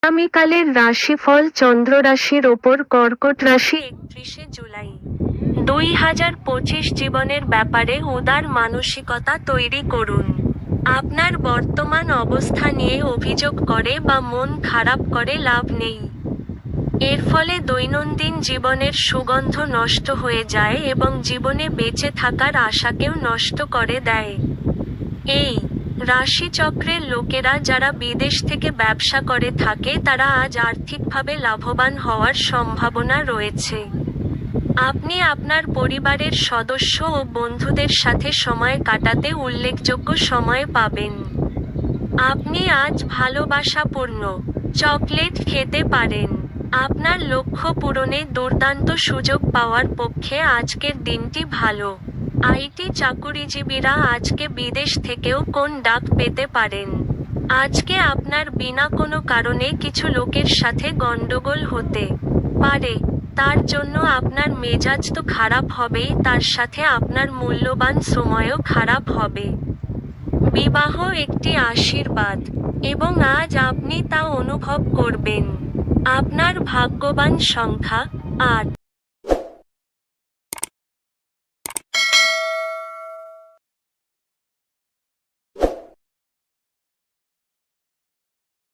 আগামীকালের রাশিফল চন্দ্র রাশির ওপর কর্কট রাশি 31শে জুলাই 2025 জীবনের ব্যাপারে উদার মানসিকতা তৈরি করুন। আপনার বর্তমান অবস্থা নিয়ে অভিযোগ করে বা মন খারাপ করে লাভ নেই। এর ফলে দৈনন্দিন জীবনের সুগন্ধ নষ্ট হয়ে যায় এবং জীবনে বেঁচে থাকার আশাকেও নষ্ট করে দেয়। এই রাশিচক্রের লোকেরা যারা বিদেশ থেকে ব্যবসা করে থাকে তারা আজ আর্থিকভাবে লাভবান হওয়ার সম্ভাবনা রয়েছে। আপনি আপনার পরিবারের সদস্য ও বন্ধুদের সাথে সময় কাটাতে উল্লেখযোগ্য সময় পাবেন। আপনি আজ ভালোবাসাপূর্ণ চকলেট খেতে পারেন। আপনার লক্ষ্য পূরণে দুর্দান্ত সুযোগ পাওয়ার পক্ষে আজকের দিনটি ভালো। আইটি চাকুরিজীবীরা আজকে বিদেশ থেকেও কোন ডাক পেতে পারেন। আজকে আপনার বিনা কোনো কারণে কিছু লোকের সাথে গন্ডগোল হতে পারে। তার জন্য আপনার মেজাজ তো খারাপ হবেই, তার সাথে আপনার মূল্যবান সময়ও খারাপ হবে। বিবাহ একটি আশীর্বাদ এবং আজ আপনি তা অনুভব করবেন। আপনার ভাগ্যবান সংখ্যা 8।